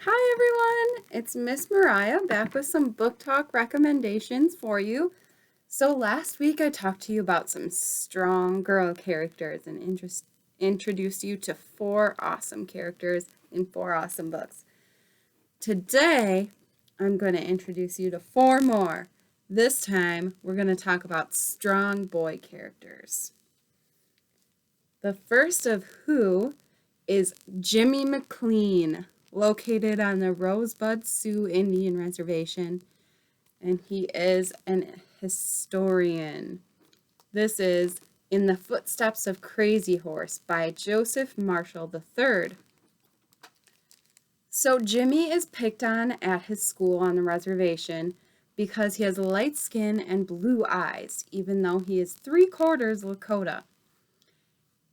Hi everyone, it's Miss Mariah back with some book talk recommendations for you. So last week I talked to you about some strong girl characters and introduced you to 4 awesome characters in 4 awesome books. Today I'm going to introduce you to 4 more. This time we're going to talk about strong boy characters. The first of who is Jimmy McClean, located on the Rosebud Sioux Indian Reservation, and he is an historian. This is In the Footsteps of Crazy Horse by Joseph Marshall III. So Jimmy is picked on at his school on the reservation because he has light skin and blue eyes, even though he is 3/4 Lakota.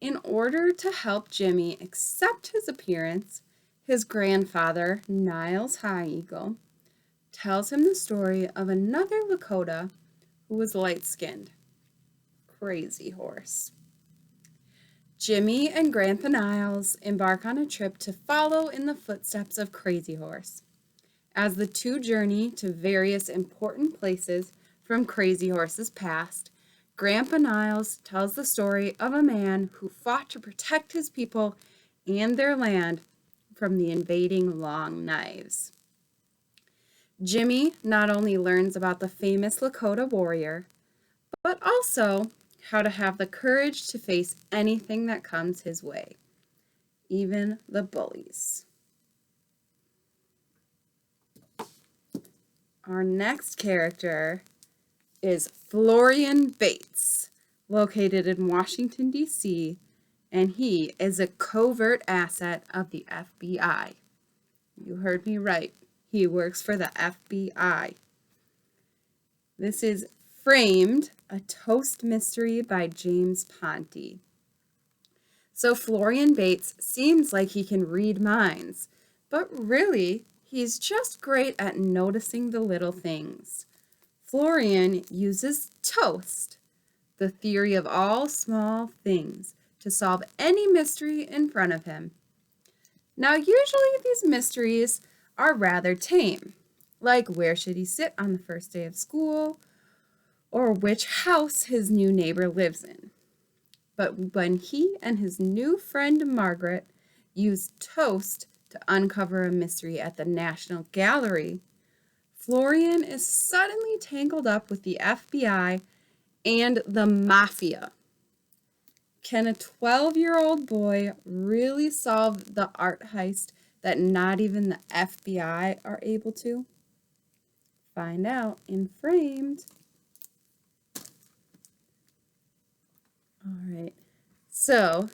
In order to help Jimmy accept his appearance, his grandfather, Niles High Eagle, tells him the story of another Lakota who was light-skinned. Crazy Horse. Jimmy and Grandpa Niles embark on a trip to follow in the footsteps of Crazy Horse. As the two journey to various important places from Crazy Horse's past, Grandpa Niles tells the story of a man who fought to protect his people and their land from the invading Long Knives. Jimmy not only learns about the famous Lakota warrior, but also how to have the courage to face anything that comes his way, even the bullies. Our next character is Florian Bates, located in Washington, D.C., and he is a covert asset of the FBI. You heard me right. He works for the FBI. This is Framed, a Toast Mystery by James Ponti. So Florian Bates seems like he can read minds, but really, he's just great at noticing the little things. Florian uses toast, the theory of all small things, to solve any mystery in front of him. Now, usually these mysteries are rather tame, like where should he sit on the first day of school, or which house his new neighbor lives in. But when he and his new friend Margaret use toast to uncover a mystery at the National Gallery, Florian is suddenly tangled up with the FBI and the mafia. Can a 12-year-old boy really solve the art heist that not even the FBI are able to? Find out in Framed. All right. So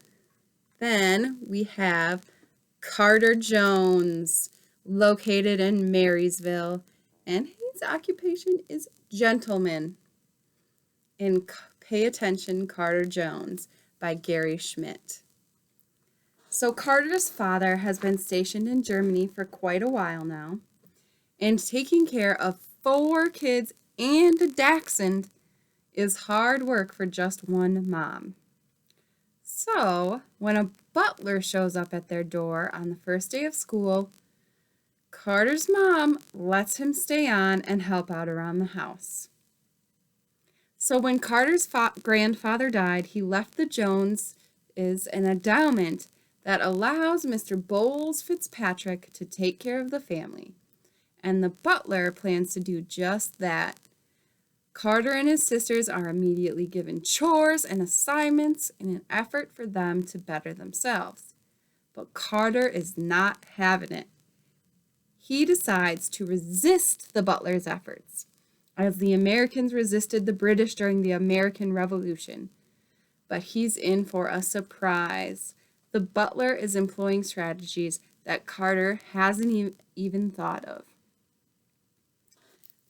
then we have Carter Jones, located in Marysville, and his occupation is gentleman. In Pay Attention, Carter Jones by Gary Schmidt. So Carter's father has been stationed in Germany for quite a while now, and taking care of 4 kids and a dachshund is hard work for just one mom. So when a butler shows up at their door on the first day of school, Carter's mom lets him stay on and help out around the house. So when Carter's grandfather died, he left the Joneses an endowment that allows Mr. Bowles Fitzpatrick to take care of the family. And the butler plans to do just that. Carter and his sisters are immediately given chores and assignments in an effort for them to better themselves. But Carter is not having it. He decides to resist the butler's efforts, as the Americans resisted the British during the American Revolution. But he's in for a surprise. The butler is employing strategies that Carter hasn't even thought of.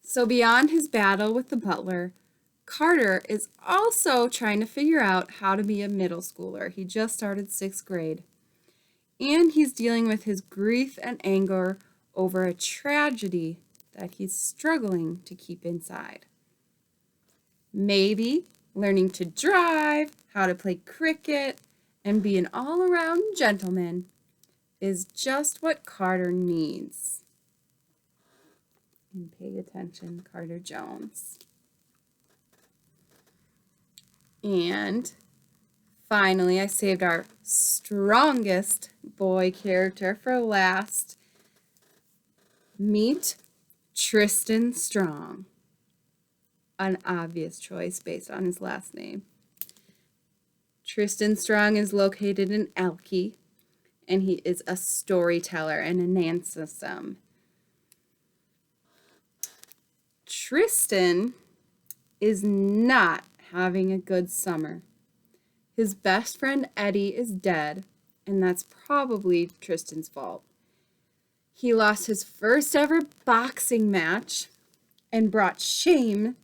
So beyond his battle with the butler, Carter is also trying to figure out how to be a middle schooler. He just started 6th grade. And he's dealing with his grief and anger over a tragedy that he's struggling to keep inside. Maybe learning to drive, how to play cricket, and be an all-around gentleman is just what Carter needs. And pay attention, Carter Jones. And finally, I saved our strongest boy character for last. Meet Tristan Strong. An obvious choice based on his last name. Tristan Strong is located in Alki, and he is a storyteller and an ancestor. Tristan is not having a good summer. His best friend Eddie is dead, and that's probably Tristan's fault. He lost his first ever boxing match and brought shame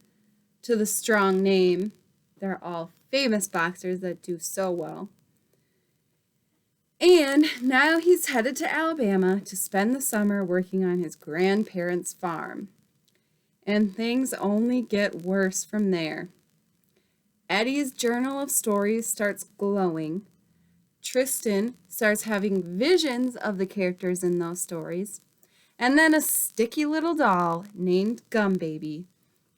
to the Strong name. They're all famous boxers that do so well. And now he's headed to Alabama to spend the summer working on his grandparents' farm. And things only get worse from there. Eddie's journal of stories starts glowing. Tristan starts having visions of the characters in those stories. And then a sticky little doll named Gum Baby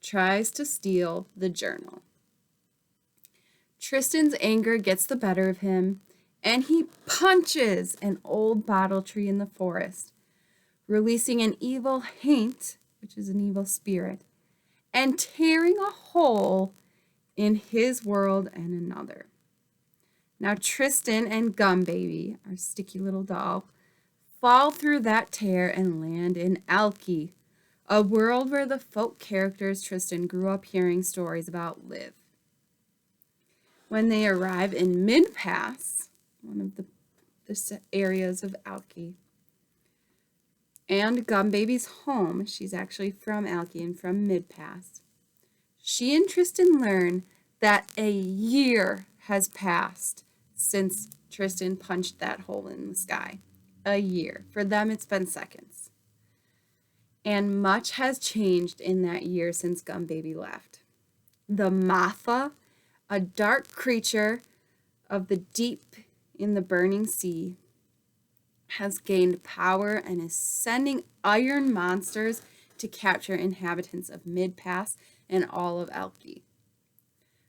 tries to steal the journal. Tristan's anger gets the better of him, and he punches an old bottle tree in the forest, releasing an evil haint, which is an evil spirit, and tearing a hole in his world and another. Now Tristan and Gum Baby, our sticky little doll, fall through that tear and land in Alki, a world where the folk characters Tristan grew up hearing stories about live. When they arrive in Mid-Pass, one of the areas of Alki, and Gum Baby's home, she's actually from Alki and from Mid-Pass, she and Tristan learn that a year has passed since Tristan punched that hole in the sky. A year. For them, it's been seconds. And much has changed in that year since Gum Baby left. The Matha, a dark creature of the deep in the burning sea, has gained power and is sending iron monsters to capture inhabitants of Mid-Pass and all of Alki.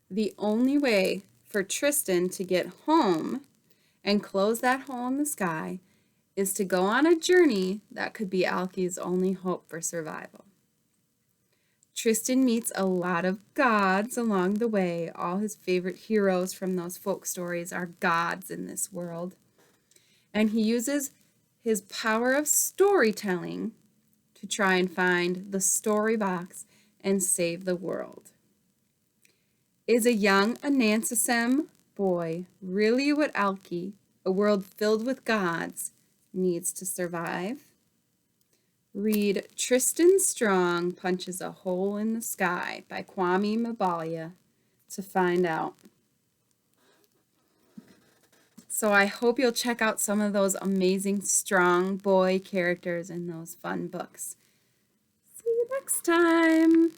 The only way for Tristan to get home and close that hole in the sky is to go on a journey that could be Alki's only hope for survival. Tristan meets a lot of gods along the way. All his favorite heroes from those folk stories are gods in this world. And he uses his power of storytelling to try and find the story box and save the world. Is a young Anansasem boy really what Alki, a world filled with gods, needs to survive? Read Tristan Strong Punches a Hole in the Sky by Kwame Mbalia to find out. So I hope you'll check out some of those amazing strong boy characters in those fun books. See you next time.